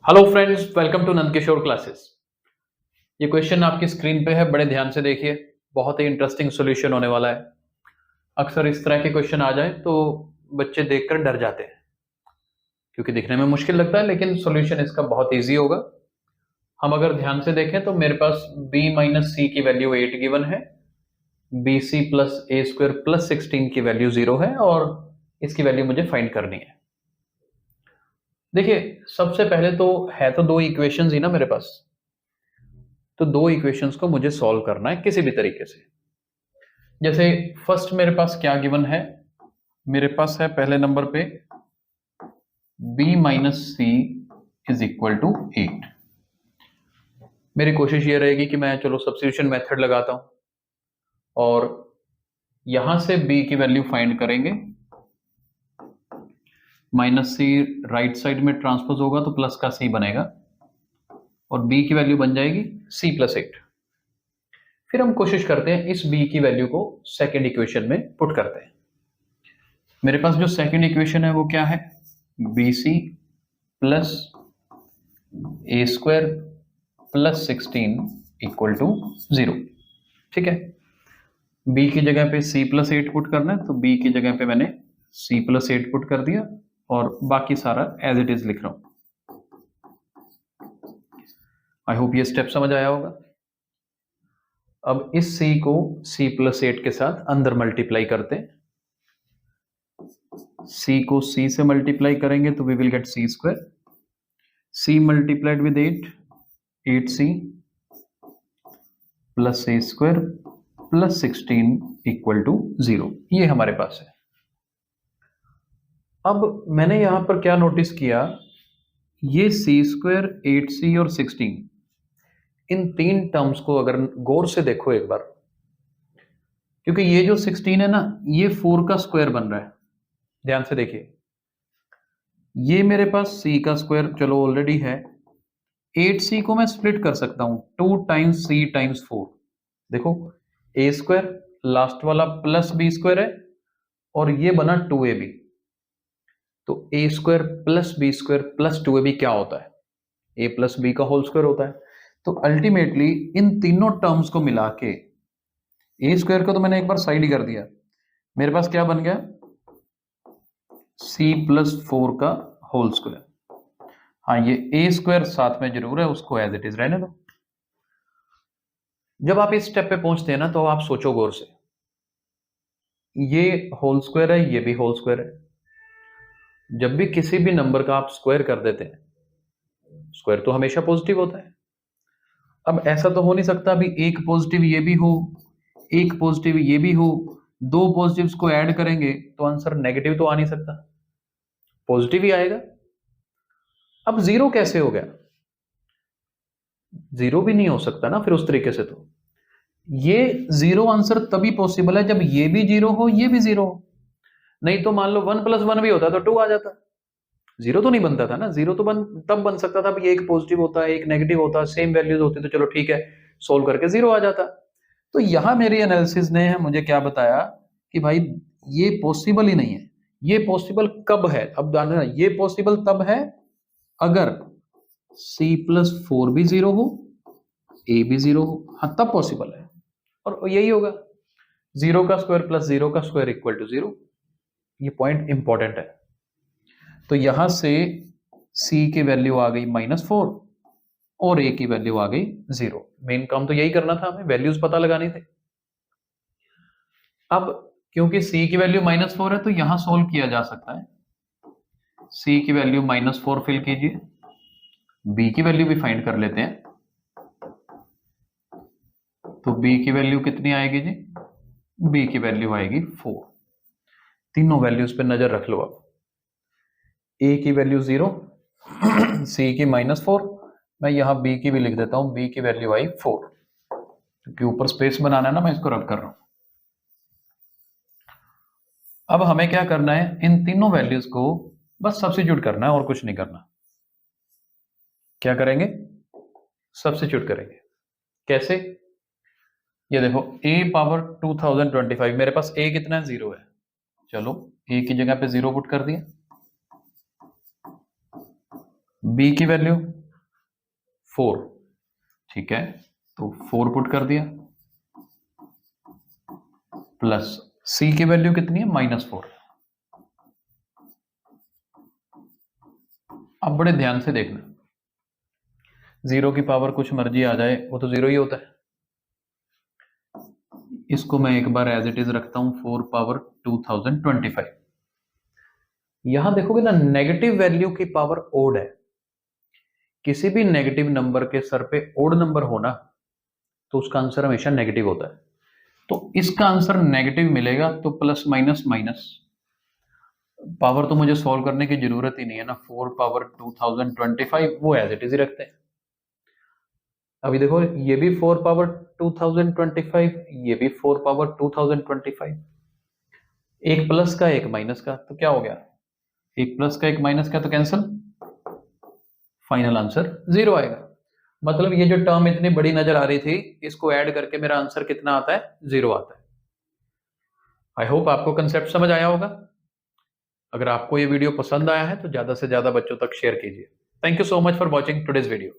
Hello friends, welcome to Nand Kishore classes. ये question आपकी screen पे है, बड़े ध्यान से देखिए। बहुत ही इंटरेस्टिंग सॉल्यूशन होने वाला है। अक्सर इस तरह के क्वेश्चन आ जाए तो बच्चे देखकर डर जाते हैं, क्योंकि दिखने में मुश्किल लगता है, लेकिन सॉल्यूशन इसका बहुत इजी होगा। हम अगर ध्यान से देखें तो मेरे पास b माइनस सी की वैल्यू 8 गिवन है, B C plus A square plus 16 की वैल्यू 0 है, और इसकी वैल्यू मुझे फाइंड करनी है। देखिए, सबसे पहले तो है तो दो इक्वेशंस ही ना मेरे पास, तो दो इक्वेशंस को मुझे सॉल्व करना है किसी भी तरीके से। जैसे फर्स्ट मेरे पास क्या गिवन है, मेरे पास है पहले नंबर पे b minus C is equal to 8। मेरी कोशिश ये रहेगी कि मैं चलो सब्स्टिट्यूशन मेथड लगाता हूं और यहां से b की वैल्यू फाइंड करेंगे। माइनस सी राइट साइड में ट्रांसपोज होगा तो प्लस का c बनेगा और b की वैल्यू बन जाएगी c प्लस 8। फिर हम कोशिश करते हैं इस b की वैल्यू को सेकेंड इक्वेशन में पुट करते हैं। मेरे पास जो सेकेंड इक्वेशन है वो क्या है, B C plus A square plus 16 equal to 0। ठीक है, b की जगह पे c प्लस 8 पुट करना है, तो b की जगह पे मैंने c प्लस 8 पुट कर दिया और बाकी सारा एज इट इज लिख रहा हूं। आई होप ये स्टेप समझ आया होगा। अब इस c को c प्लस 8 के साथ अंदर मल्टीप्लाई करते हैं। c को c से मल्टीप्लाई करेंगे तो we will get c square, c multiplied with 8c plus A square plus 16 equal to 0। ये हमारे पास है। अब मैंने यहां पर क्या नोटिस किया, ये c स्क्वायर 8c और 16, इन तीन टर्म्स को अगर गौर से देखो एक बार, क्योंकि ये जो 16 है ना, ये 4 का स्क्वायर बन रहा है। ध्यान से देखिए, ये मेरे पास c का स्क्वायर चलो ऑलरेडी है, 8c को मैं स्प्लिट कर सकता हूं 2 टाइम्स c टाइम्स 4। देखो, a स्क्वायर लास्ट वाला प्लस बी स्क्वायर है और ये बना 2ab, तो a स्क्वायर plus B square plus 2ab क्या होता है, a प्लस बी का होल स्क्वायर होता है। तो अल्टीमेटली इन तीनों टर्म्स को मिला के a स्क्वायर को तो मैंने एक बार साइड ही कर दिया, मेरे पास क्या बन गया, c प्लस 4 का होल स्क्वायर। हाँ, ये a स्क्वायर साथ में जरूर है, उसको एज इट इज रहने दो। जब आप इस स्टेप पे पहुंचते हैं ना, तो आप सोचो गौर से, ये होल स्क्वायर है, ये भी होल स्क्वायर है। जब भी किसी भी नंबर का आप स्क्वायर कर देते हैं, स्क्वायर तो हमेशा पॉजिटिव होता है। अब ऐसा तो हो नहीं सकता अभी एक पॉजिटिव ये भी हो, एक पॉजिटिव ये भी हो, दो पॉजिटिव्स को ऐड करेंगे तो आंसर नेगेटिव तो आ नहीं सकता, पॉजिटिव ही आएगा। अब जीरो कैसे हो गया, जीरो भी नहीं हो सकता ना फिर उस तरीके से। तो ये जीरो आंसर तभी पॉसिबल है जब ये भी जीरो हो, ये भी जीरो हो। नहीं तो मान लो 1 + 1 भी होता तो 2 आ जाता, जीरो तो नहीं बनता था ना। जीरो तो तब बन सकता था ये एक पॉजिटिव होता, एक नेगेटिव होता, सेम वैल्यूज होती तो चलो ठीक है, सोल्व करके जीरो आ जाता। तो यहां मेरी एनालिसिस ने मुझे क्या बताया कि भाई ये पॉसिबल ही नहीं है। ये पॉसिबल कब है, अब जानना, ये पॉसिबल तब है अगर c प्लस 4 भी जीरो हो, a भी जीरो हो, हाँ तब पॉसिबल है। और यही होगा, जीरो का स्क्वायर प्लस जीरो का स्क्वायर इक्वल टू जीरो। ये पॉइंट इंपॉर्टेंट है। तो यहां से c की वैल्यू आ गई -4 और a की वैल्यू आ गई 0। मेन काम तो यही करना था, हमें वैल्यूज पता लगानी थी। अब क्योंकि c की वैल्यू -4 है तो यहां सोल्व किया जा सकता है। c की वैल्यू -4 फिल कीजिए, b की वैल्यू भी फाइंड कर लेते हैं। तो b की वैल्यू कितनी आएगी जी, b की वैल्यू आएगी 4। तीनों वैल्यूज पे नजर रख लो आप, a की वैल्यू 0, c की -4, मैं यहां b की भी लिख देता हूं, b की वैल्यू आई 4, क्योंकि ऊपर स्पेस बनाना है ना, मैं इसको रब कर रहा हूं। अब हमें क्या करना है, इन तीनों वैल्यूज को बस सब्स्टिट्यूट करना है और कुछ नहीं करना। क्या करेंगे, सब्स्टिट्यूट करेंगे। कैसे, ये देखो a पावर 2025, मेरे पास a कितना है, 0 है। चलो a की जगह पे 0 पुट कर दिया, बी की वैल्यू 4, ठीक है, तो 4 पुट कर दिया, प्लस सी की वैल्यू कितनी है, -4। अब बड़े ध्यान से देखना, 0 की पावर कुछ मर्जी आ जाए, वो तो 0 ही होता है। इसको मैं एक बार एज इट इज रखता हूं, 4 पावर 2025। यहां देखोगे ना, नेगेटिव वैल्यू की पावर ओड है। किसी भी नेगेटिव नंबर के सर पे ओड नंबर होना, तो उसका आंसर हमेशा नेगेटिव होता है। तो इसका आंसर नेगेटिव मिलेगा, तो प्लस माइनस माइनस, पावर तो मुझे सॉल्व करने की जरूरत ही नहीं है ना, 4 पावर 2025 वो एज इट इज ही रखते हैं। अभी देखो, ये भी 4 पावर 2025, ये भी 4 पावर 2025, एक प्लस का एक माइनस का, तो क्या हो गया, एक प्लस का एक माइनस का, तो कैंसिल, फाइनल आंसर 0 आएगा। मतलब ये जो टर्म इतनी बड़ी नजर आ रही थी, इसको ऐड करके मेरा आंसर कितना आता है, 0 आता है। आई होप आपको कंसेप्ट समझ आया होगा। अगर आपको ये वीडियो पसंद आया है तो ज्यादा से ज्यादा बच्चों तक शेयर कीजिए। Thank you so much for watching today's video.